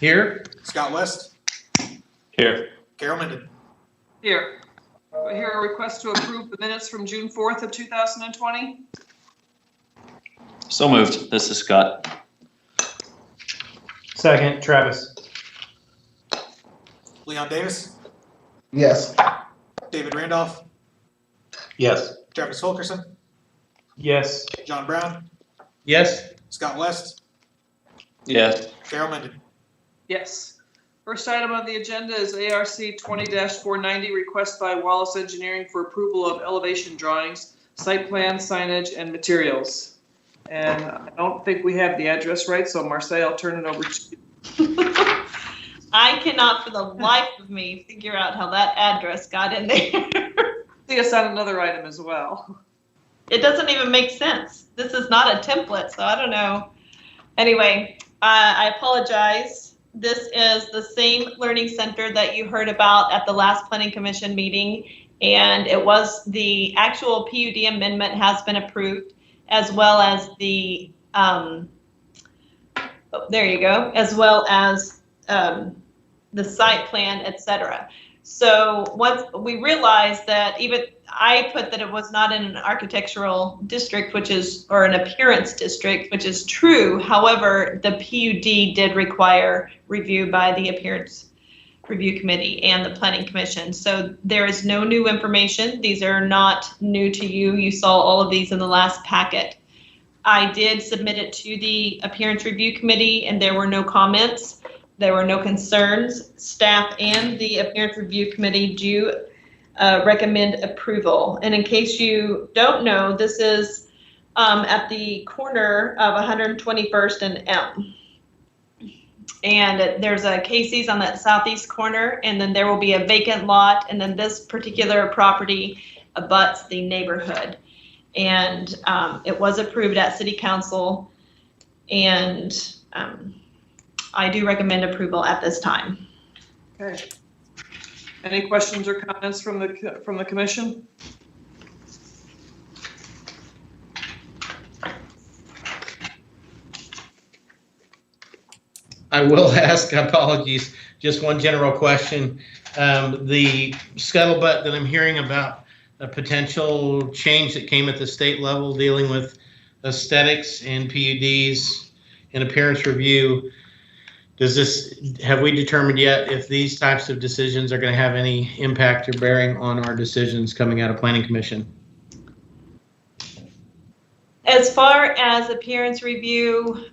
Here. Scott West. Here. Carol Minden. Here. I hear a request to approve the minutes from June 4th of 2020. So moved. This is Scott. Second, Travis. Leon Davis. Yes. David Randolph. Yes. Travis Fulkerson. Yes. John Brown. Yes. Scott West. Yes. Carol Minden. Yes. First item on the agenda is ARC 20-490, request by Wallace Engineering for approval of elevation drawings, site plan, signage, and materials. And I don't think we have the address right, so Marseille, I'll turn it over to you. I cannot for the life of me figure out how that address got in there. See us on another item as well. It doesn't even make sense. This is not a template, so I don't know. Anyway, I apologize. This is the same learning center that you heard about at the last Planning Commission meeting, and it was the actual PUD amendment has been approved, as well as the, there you go, as well as the site plan, etc. So once we realized that, even I put that it was not in an architectural district, which is, or an appearance district, which is true. However, the PUD did require review by the appearance review committee and the planning commission. So there is no new information. These are not new to you. You saw all of these in the last packet. I did submit it to the appearance review committee and there were no comments. There were no concerns. Staff and the appearance review committee do recommend approval. And in case you don't know, this is at the corner of 121st and M. And there's a Casey's on that southeast corner, and then there will be a vacant lot, and then this particular property abuts the neighborhood. And it was approved at City Council, and I do recommend approval at this time. Okay. Any questions or comments from the commission? I will ask, apologies, just one general question. The scuttlebutt that I'm hearing about a potential change that came at the state level dealing with aesthetics and PUDs and appearance review, have we determined yet if these types of decisions are going to have any impact or bearing on our decisions coming out of Planning Commission? As far as appearance review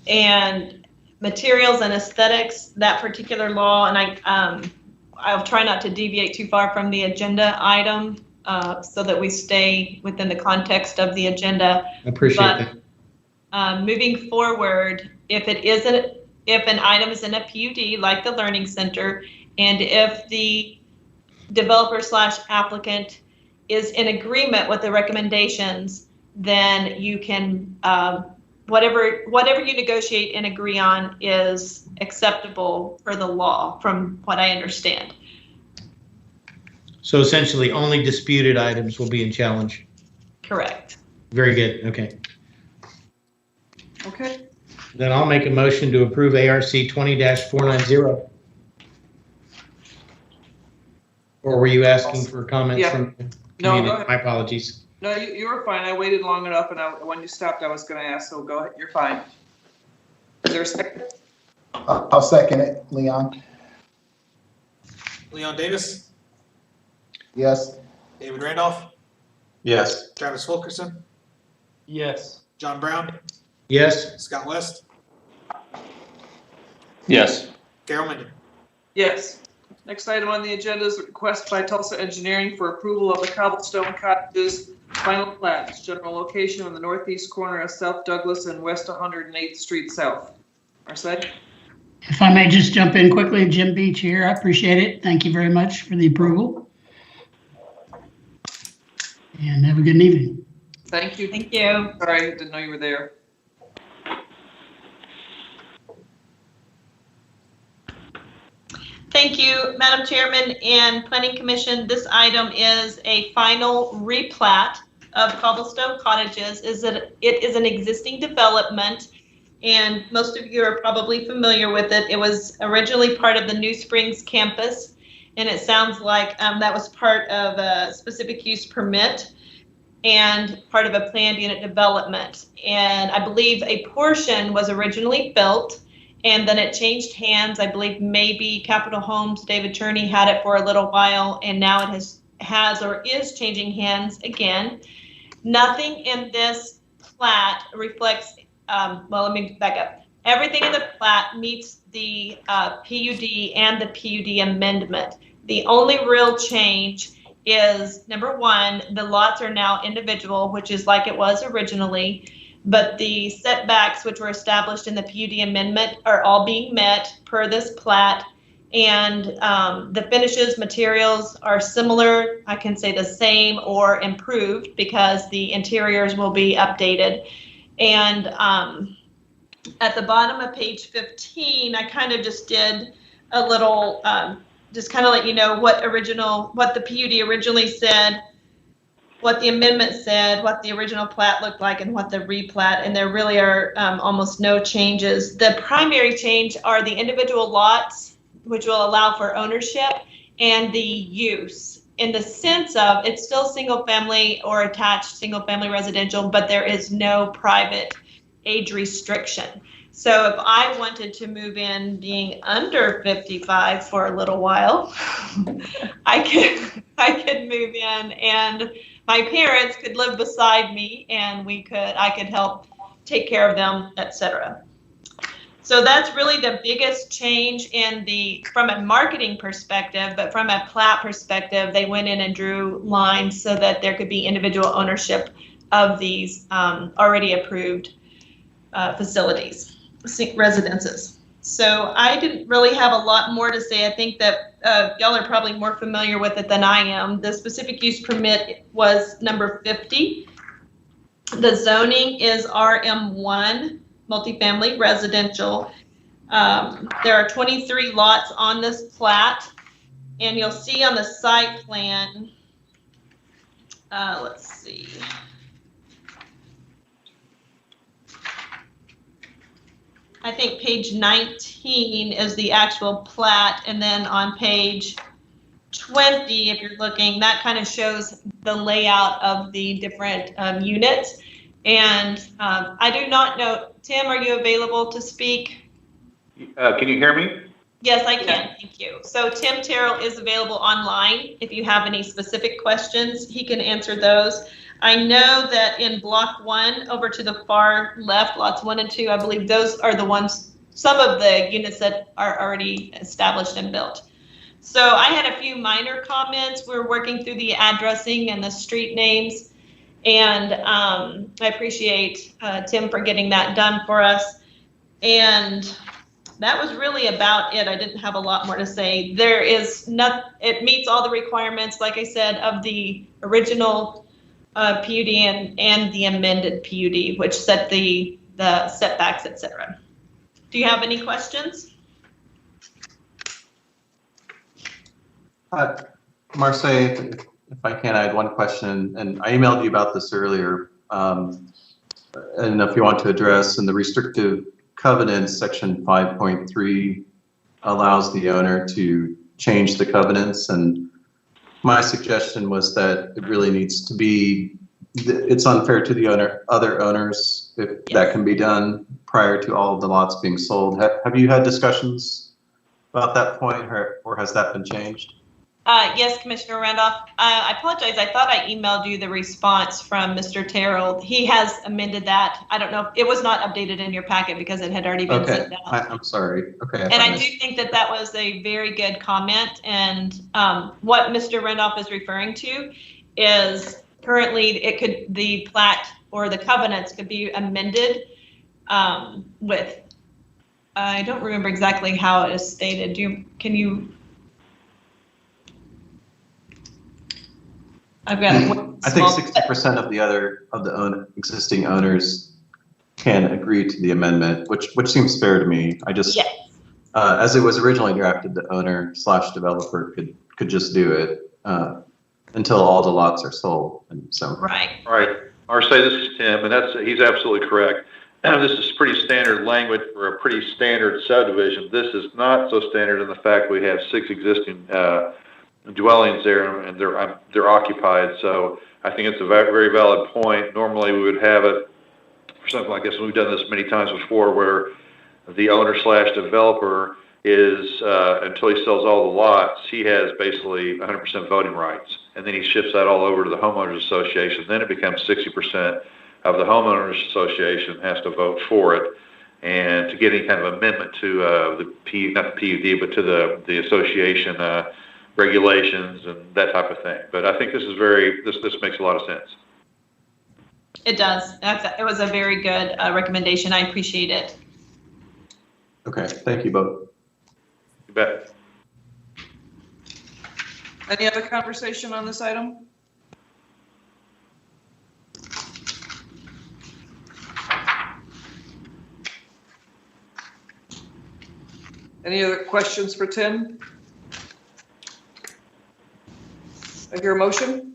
and materials and aesthetics, that particular law, and I'll try not to deviate too far from the agenda item so that we stay within the context of the agenda. I appreciate that. Moving forward, if an item is in a PUD like the Learning Center, and if the developer / applicant is in agreement with the recommendations, then you can whatever you negotiate and agree on is acceptable for the law, from what I understand. So essentially, only disputed items will be in challenge. Correct. Very good. Okay. Okay. Then I'll make a motion to approve ARC 20-490. Or were you asking for comments from the No, community? go ahead. My apologies. No, you were fine. I waited long enough, and when you stopped, I was going to ask, so go ahead. You're fine. Is there a second? I'll second it, Leon. Leon Davis. Yes. David Randolph. Yes. Travis Fulkerson. Yes. John Brown. Yes. Scott West. Yes. Carol Minden. Yes. Next item on the agenda is a request by Tulsa Engineering for approval of the Cobblestone Cottages final plats, general location on the northeast corner of South Douglas and West 108th Street South. Marseille? If I may just jump in quickly, Jim Beach here. I appreciate it. Thank you very much for the approval. And have a good evening. Thank you. Thank you. Sorry, I didn't know you were there. Thank you, Madam Chairman and Planning Commission. This item is a final replat of Cobblestone Cottages. It is an existing development and most of you are probably familiar with it. It was originally part of the New Springs campus, and it sounds like that was part of a specific use permit and part of a planned unit development. And I believe a portion was originally built, and then it changed hands. I believe maybe Capitol Homes, David Cherney had it for a little while, and now it has or is changing hands again. Nothing in this plat reflects, well, let me back up. Everything in the plat meets the PUD and the PUD amendment. The only real change is, number one, the lots are now individual, which is like it was originally, but the setbacks which were established in the PUD amendment are all being met per this plat, and the finishes, materials are similar. I can say the same or improved because the interiors will be updated. And at the bottom of page 15, I kind of just did a little, just kind of let you know what the PUD originally said, what the amendment said, what the original plat looked like, and what the replat, and there really are almost no changes. The primary change are the individual lots, which will allow for ownership, and the use, in the sense of it's still single family or attached single family residential, but there is no private age restriction. So if I wanted to move in being under 55 for a little while, I could move in, and my parents could live beside me, and I could help take care of them, etc. So that's really the biggest change from a marketing perspective, but from a plat perspective, they went in and drew lines so that there could be individual ownership of these already approved facilities, residences. So I didn't really have a lot more to say. I think that y'all are probably more familiar with it than I am. The specific use permit was number 50. The zoning is RM1, multifamily residential. There are 23 lots on this plat, and you'll see on the site plan, let's see. I think page 19 is the actual plat, and then on page 20, if you're looking, that kind of shows the layout of the different units. And I do not know, Tim, are you available to speak? Can you hear me? Yes, I can. Thank you. So Tim Terrell is available online. If you have any specific questions, he can answer those. I know that in block 1 over to the far left, lots 1 and 2, I believe those are the ones, some of the units that are already established and built. So I had a few minor comments. We're working through the addressing and the street names, and I appreciate Tim for getting that done for us. And that was really about it. I didn't have a lot more to say. There is it meets all the requirements, like I said, of the original PUD and the amended PUD, which set the setbacks, etc. Do you have any questions? Marseille, if I can, I had one question, and I emailed you about this earlier. And if you want to address, in the restrictive covenants, section 5.3 allows the owner to change the covenants, and my suggestion was that it really needs to be, it's unfair to the other owners if that can be done prior to all of the lots being sold. Have you had discussions about that point, or has that been changed? Yes, Commissioner Randolph. I apologize. I thought I emailed you the response from Mr. Terrell. He has amended that. I don't know. It was not updated in your packet because it had already been sent out. I'm sorry. Okay. And I do think that that was a very good comment. And what Mr. Randolph is referring to is currently the plat or the covenants could be amended with, I don't remember exactly how it is stated. Can you? I've got. I think 60% of the existing owners can agree to the amendment, which seems fair to me. I just, yes. As it was originally drafted, the owner/developer could just do it until all the lots are sold. And so. Right. All right, Marseille, this is Tim, and he's absolutely correct. this is pretty standard language for a pretty standard subdivision. This is not so standard in the fact we have 6 existing dwellings there, and they're occupied. So I think it's a very valid point. Normally, we would have it for something like this, and we've done this many times before, where the owner/developer is, until he sells all the lots, he has basically 100% voting rights. And then he shifts that all over to the homeowners association. Then it becomes 60% of the homeowners association has to vote for it. And to get any kind of amendment to not the PUD, but to the association regulations and that type of thing. But I think this is this makes a lot of sense. It does. It was a very good recommendation. I appreciate it. Okay, thank you both. You bet. Any other conversation on this item? Any other questions for Tim? I hear a motion.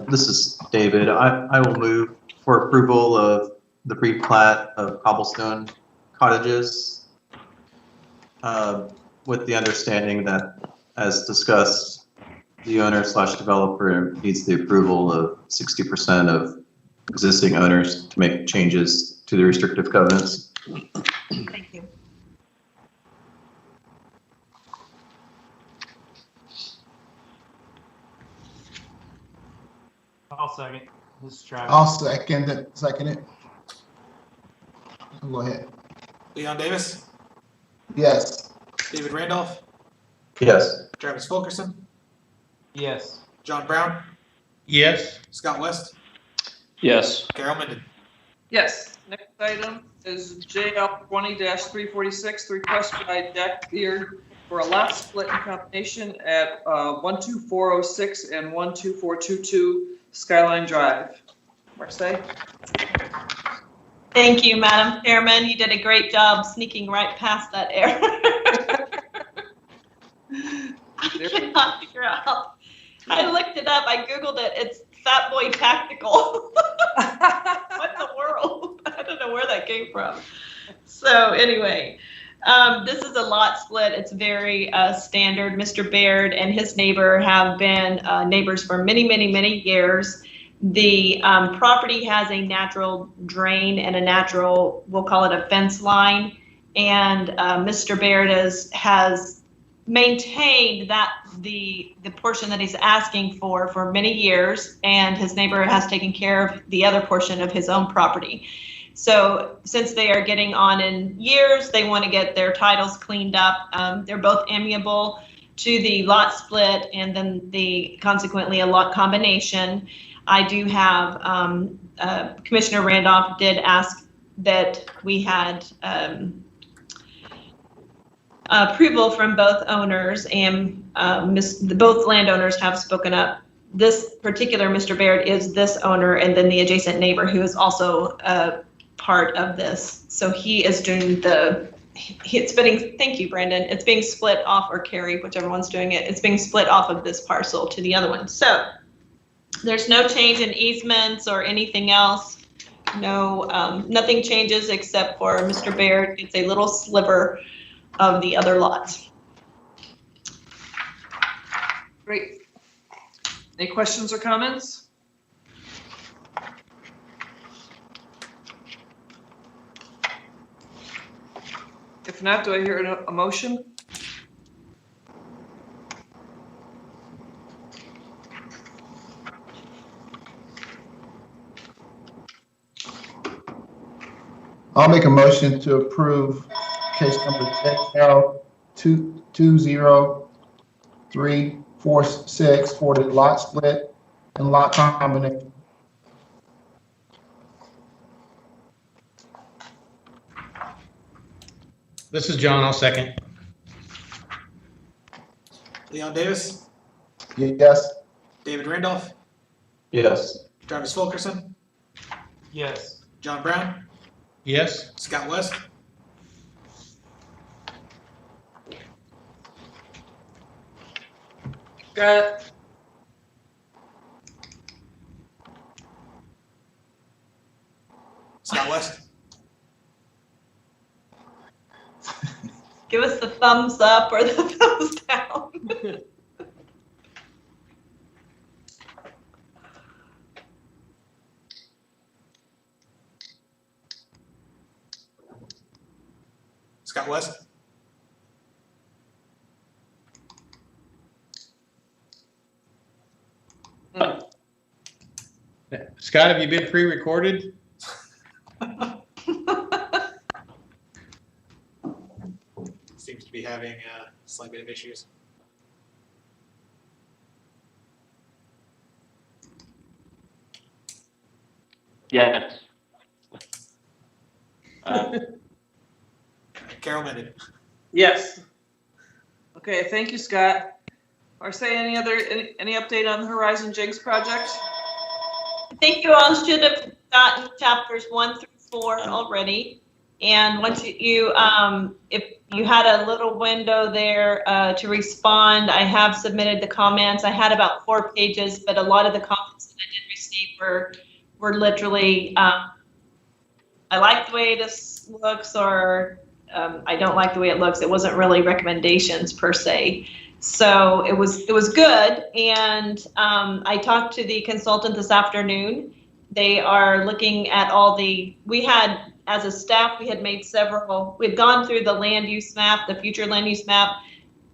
This is David. I will move for approval of the replat of Cobblestone Cottages with the understanding that, as discussed, the owner/developer needs the approval of 60% of existing owners to make changes to the restrictive covenants. Thank you. I'll second. This is Travis. I'll second it. Go ahead. Leon Davis, Yes. David Randolph, Yes. Travis Fulkerson, Yes. John Brown, Yes. Scott West, Yes. Carol Minden. Yes. Next item is JL 20-346, the request by Jack Beard for a lot split and combination at 12406 and 12422 Skyline Drive. Marseille? Thank you, Madam Chairman. You did a great job sneaking right past that error. I cannot figure out. I looked it up. I Googled it. It's Fat Boy Tactical. What in the world? I don't know where that came from. So anyway, this is a lot split. It's very standard. Mr. Baird and his neighbor have been neighbors for many, many, many years. The property has a natural drain and a natural, we'll call it a fence line. And Mr. Baird has maintained that the portion that he's asking for many years, and his neighbor has taken care of the other portion of his own property. So since they are getting on in years, they want to get their titles cleaned up. They're both amiable to the lot split and then consequently a lot combination. I do have, Commissioner Randolph did ask that we had approval from both owners, and both landowners have spoken up. This particular Mr. Baird is this owner, and then the adjacent neighbor who is also part of this. So he is doing thank you, Brandon. It's being split off, or Carrie, whichever one's doing it. It's being split off of this parcel to the other one. So there's no change in easements or anything else. No, nothing changes except for Mr. Baird gets a little sliver of the other lots. Great. Any questions or comments? If not, do I hear a motion? I'll make a motion to approve case number JL 20346 for the lot split and lot combination. This is John. I'll second. Leon Davis, Yes. David Randolph, Yes. Travis Fulkerson, Yes. John Brown, Yes. Scott West, Got it. Scott West, Give us the thumbs up or the thumbs down. Scott West, Scott, have you been pre-recorded? seems to be having a slight bit of issues. Yes. Carol Mendon. Yes. Okay, thank you, Scott. Marcy, any update on the Horizon Jenks project? I think you all should have gotten chapters 1 through 4 already. And once you if you had a little window there to respond, I have submitted the comments. I had about 4 pages, but a lot of the comments that I did receive were literally, I like the way this looks, or I don't like the way it looks. It wasn't really recommendations per se. So it was good. And I talked to the consultant this afternoon. They are looking at all as a staff, we had gone through the land use map, the future land use map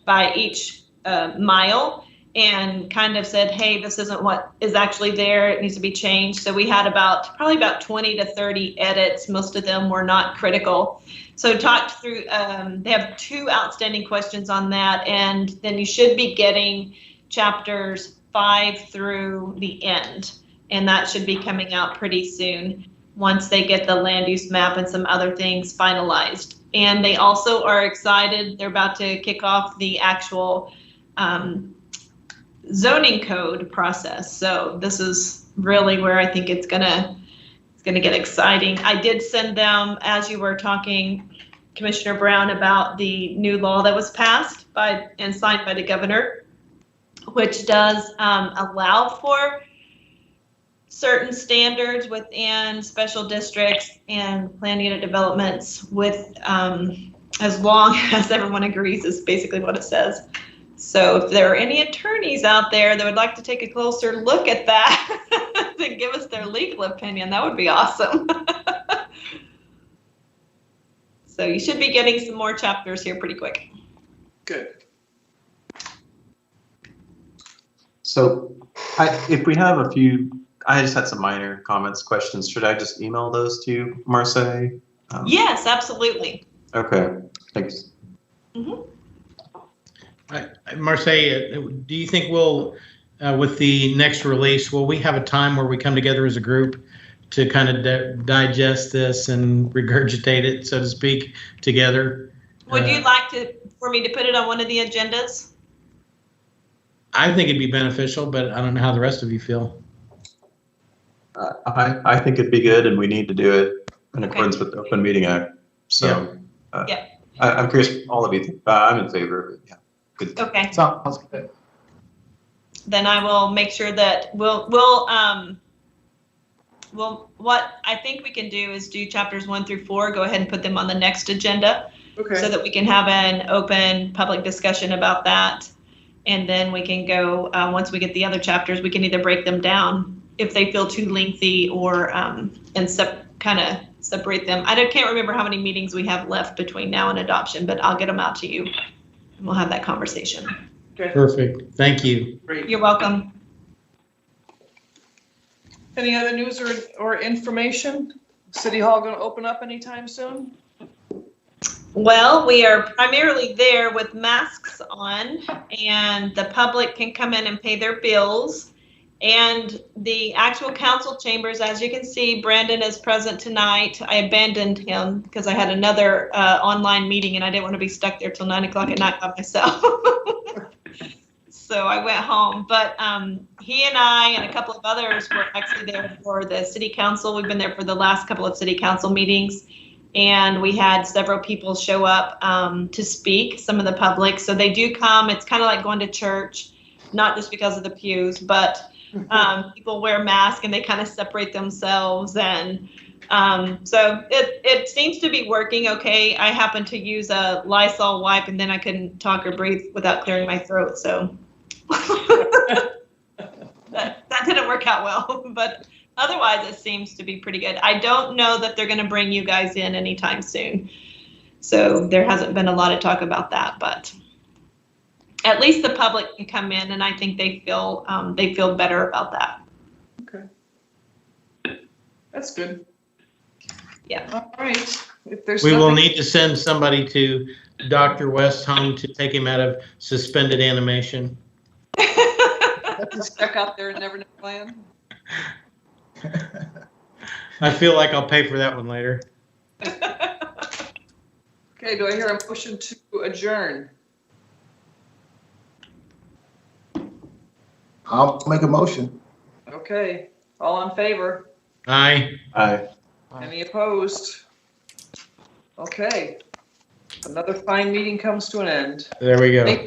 by each mile, and kind of said, hey, this isn't what is actually there. It needs to be changed. So we had probably about 20 to 30 edits. Most of them were not critical. So talked through, they have 2 outstanding questions on that. And then you should be getting chapters 5 through the end. And that should be coming out pretty soon once they get the land use map and some other things finalized. And they also are excited. They're about to kick off the actual zoning code process. So this is really where I think it's gonna get exciting. I did send them, as you were talking, Commissioner Brown, about the new law that was passed and signed by the governor, which does allow for certain standards within special districts and plan unit developments with as long as everyone agrees is basically what it says. So if there are any attorneys out there that would like to take a closer look at that and give us their legal opinion, that would be awesome. So you should be getting some more chapters here pretty quick. Good. So if we have a few, I just had some minor comments, questions. Should I just email those to you, Marcy? Yes, absolutely. Okay, thanks. Mm-hmm. Marcy, do you think we'll, with the next release, will we have a time where we come together as a group to kind of digest this and regurgitate it, so to speak, together? Would you like for me to put it on one of the agendas? I think it'd be beneficial, but I don't know how the rest of you feel. I think it'd be good, and we need to do it in accordance with the Open Meeting Act. So Yeah. I'm curious, all of you think. I'm in favor of it. Yeah. Good. Okay. Sounds good. Then I will make sure that what I think we can do is do chapters 1 through 4, go ahead and put them on the next agenda. Okay. So that we can have an open public discussion about that. And then we can go, once we get the other chapters, we can either break them down if they feel too lengthy, or kind of separate them. I can't remember how many meetings we have left between now and adoption, but I'll get them out to you and we'll have that conversation. Okay. Perfect. Thank you. Great. You're welcome. Any other news or information? City Hall going to open up anytime soon? Well, we are primarily there with masks on, and the public can come in and pay their bills. And the actual council chambers, as you can see, Brandon is present tonight. I abandoned him because I had another online meeting and I didn't want to be stuck there till 9 o'clock at night by myself. So I went home, but he and I and a couple of others were actually there for the city council. We've been there for the last couple of city council meetings, and we had several people show up to speak, some of the public. So they do come. It's kind of like going to church. not just because of the pews, but people wear masks and they kind of separate themselves. And so it seems to be working okay. I happened to use a Lysol wipe and then I couldn't talk or breathe without clearing my throat. So that didn't work out well, but otherwise it seems to be pretty good. I don't know that they're going to bring you guys in anytime soon. So there hasn't been a lot of talk about that, but at least the public can come in, and I think they feel better about that. Okay. That's good. Yeah. All right. If there's We will nothing- need to send somebody to Dr. West's home to take him out of suspended animation. Just check out there and Never Never Land. I feel like I'll pay for that one later. Okay, do I hear a motion to adjourn? I'll make a motion. Okay, all in favor? Aye. Aye. Any opposed? Okay, another fine meeting comes to an end. There we go. Thank